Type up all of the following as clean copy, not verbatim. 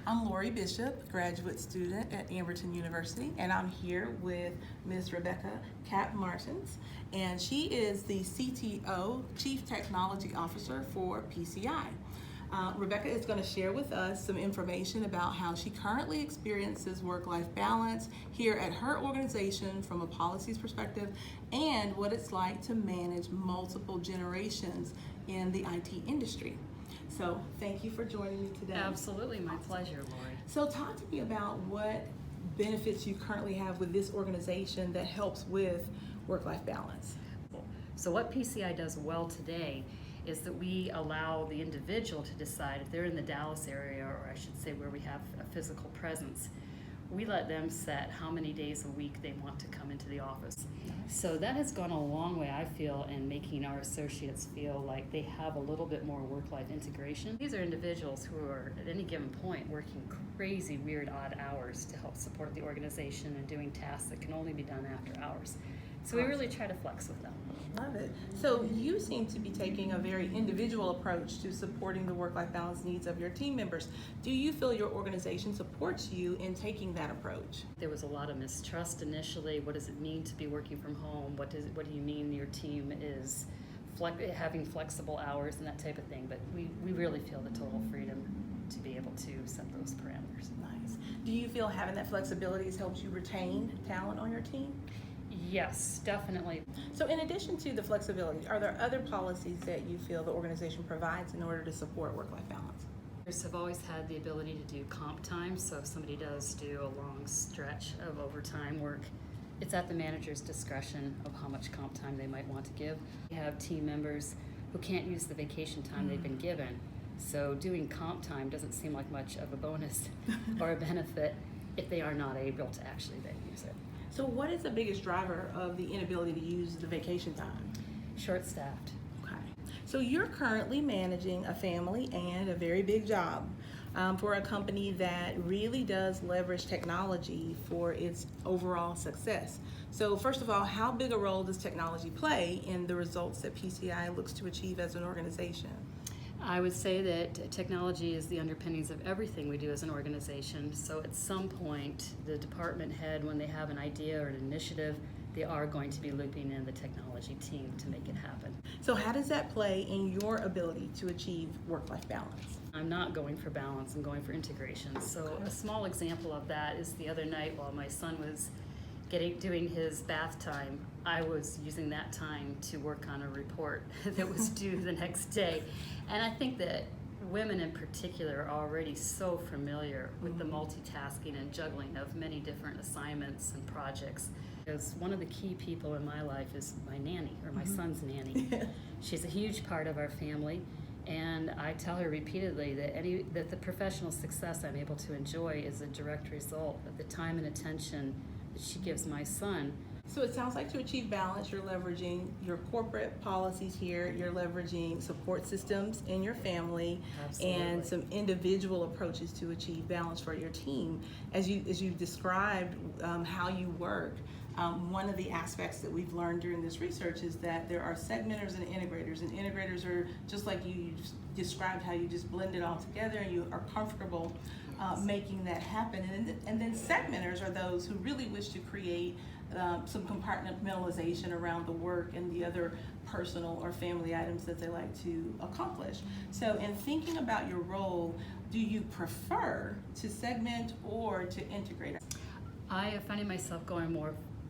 I'm Lori Bishop, graduate student at Amberton University, and I'm here with Ms. Rebecca Cap-Martins, and she is the CTO, Chief Technology Officer for PCI. Rebecca is going to share with us some information about how she currently experiences work-life balance here at her organization from a policies perspective and what it's like to manage multiple generations in the IT industry. So thank you for joining me today. Absolutely, my pleasure, Lori. So talk to me about what benefits you currently have with this organization that helps with work-life balance. So what PCI does well today is that we allow the individual to decide if they're in the Dallas area, or I should say where we have a physical presence, we let them set how many days a week they want to come into the office. So that has gone a long way, I feel, in making our associates feel like they have a little bit more work-life integration. These are individuals who are at any given point working crazy, weird, odd hours to help support the organization and doing tasks that can only be done after hours. So we really try to flex with them. Love it. So you seem to be taking a very individual approach to supporting the work-life balance needs of your team members. Do you feel your organization supports you in taking that approach? There was a lot of mistrust initially. What does it mean to be working from home? What do you mean your team is having flexible hours and that type of thing? But we really feel the total freedom to be able to set those parameters. Nice. Do you feel having that flexibility has helped you retain talent on your team? Yes, definitely. So in addition to the flexibility, are there other policies that you feel the organization provides in order to support work-life balance? Leaders have always had the ability to do comp time, so if somebody does do a long stretch of overtime work, it's at the manager's discretion of how much comp time they might want to give. We have team members who can't use the vacation time they've been given, so doing comp time doesn't seem like much of a bonus or a benefit if they are not able to actually then use it. So what is the biggest driver of the inability to use the vacation time? Short-staffed. Okay. So you're currently managing a family and a very big job for a company that really does leverage technology for its overall success. So first of all, how big a role does technology play in the results that PCI looks to achieve as an organization? I would say that technology is the underpinnings of everything we do as an organization. So at some point, the department head, when they have an idea or an initiative, they are going to be looping in the technology team to make it happen. So how does that play in your ability to achieve work-life balance? I'm not going for balance, I'm going for integration. So a small example of that is the other night while my son was doing his bath time, I was using that time to work on a report that was due the next day. And I think that women in particular are already so familiar with the multitasking and juggling of many different assignments and projects. Because one of the key people in my life is my nanny, or my son's nanny. She's a huge part of our family, and I tell her repeatedly that the professional success I'm able to enjoy is a direct result of the time and attention that she gives my son. So it sounds like to achieve balance, you're leveraging your corporate policies here, you're leveraging support systems in your family, Absolutely. And some individual approaches to achieve balance for your team. As you described how you work, one of the aspects that we've learned during this research is that there are segmenters and integrators are just like you described, how you just blend it all together and you are comfortable making that happen. And then segmenters are those who really wish to create some compartmentalization around the work and the other personal or family items that they like to accomplish. So in thinking about your role, do you prefer to segment or to integrate? I am finding myself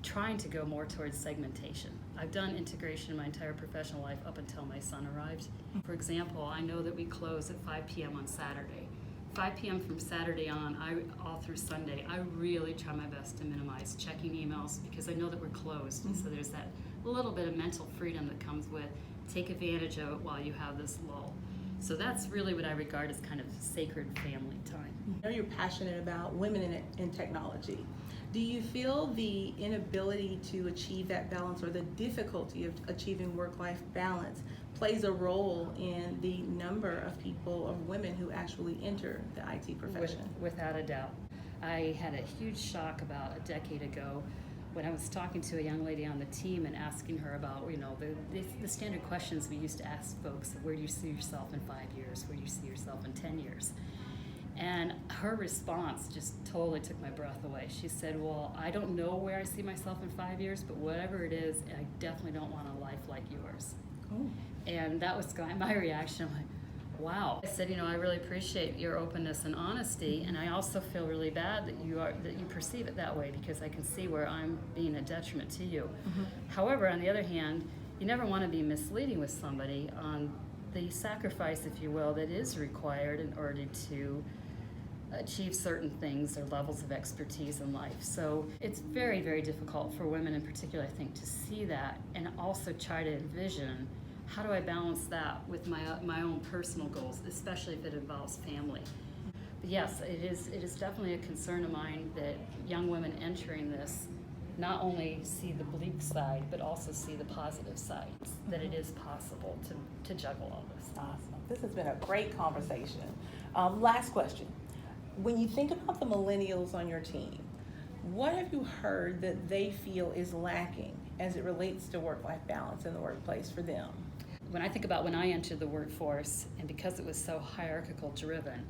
trying to go more towards segmentation. I've done integration in my entire professional life up until my son arrived. For example, I know that we close at 5 p.m. on Saturday. 5 p.m. from Saturday on, all through Sunday, I really try my best to minimize checking emails because I know that we're closed. And so there's that little bit of mental freedom that comes with take advantage of it while you have this lull. So that's really what I regard as kind of sacred family time. I know you're passionate about women in technology. Do you feel the inability to achieve that balance or the difficulty of achieving work-life balance plays a role in the number of people, of women who actually enter the IT profession? Without a doubt. I had a huge shock about a decade ago when I was talking to a young lady on the team and asking her about, the standard questions we used to ask folks, where do you see yourself in 5 years? Where do you see yourself in 10 years? And her response just totally took my breath away. She said, well, I don't know where I see myself in 5 years, but whatever it is, I definitely don't want a life like yours. Oh. And that was my reaction. I'm like, wow. I said, I really appreciate your openness and honesty, and I also feel really bad that you perceive it that way, because I can see where I'm being a detriment to you. Mm-hmm. However, on the other hand, you never want to be misleading with somebody on the sacrifice, if you will, that is required in order to achieve certain things or levels of expertise in life. So it's very, very difficult for women in particular, I think, to see that and also try to envision, how do I balance that with my own personal goals, especially if it involves family. But yes, it is definitely a concern of mine that young women entering this not only see the bleak side, but also see the positive side, that it is possible to juggle all this. Awesome. This has been a great conversation. Last question. When you think about the millennials on your team, what have you heard that they feel is lacking as it relates to work-life balance in the workplace for them? When I think about when I entered the workforce, and because it was so hierarchical driven,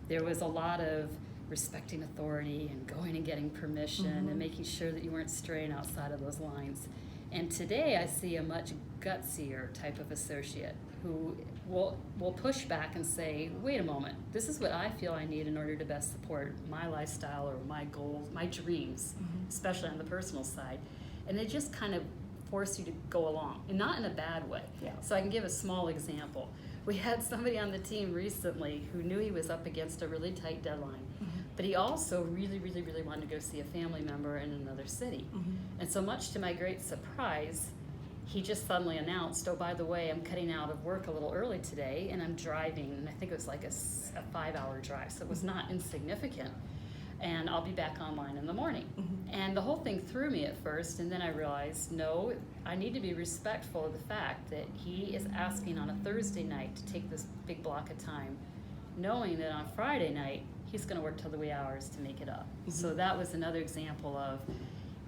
there was a lot of respecting authority and going and getting permission and making sure that you weren't straying outside of those lines. And today I see a much gutsier type of associate who will push back and say, wait a moment, this is what I feel I need in order to best support my lifestyle or my goals, my dreams, especially on the personal side. And they just kind of force you to go along, and not in a bad way. Yeah. So I can give a small example. We had somebody on the team recently who knew he was up against a really tight deadline, but he also really, really, really wanted to go see a family member in another city. And so much to my great surprise, he just suddenly announced, oh, by the way, I'm cutting out of work a little early today, and I'm driving, and I think it was like a 5-hour drive, so it was not insignificant, and I'll be back online in the morning. And the whole thing threw me at first, and then I realized, no, I need to be respectful of the fact that he is asking on a Thursday night to take this big block of time, knowing that on Friday night, he's going to work till the wee hours to make it up. So that was another example of,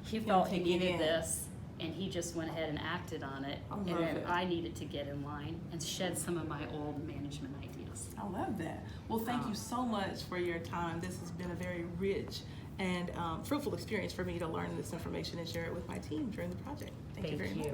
he felt he needed this, and he just went ahead and acted on it, and then I needed to get in line and shed some of my old management ideas. I love that. Well, thank you so much for your time. This has been a very rich and fruitful experience for me to learn this information and share it with my team during the project. Thank you very much.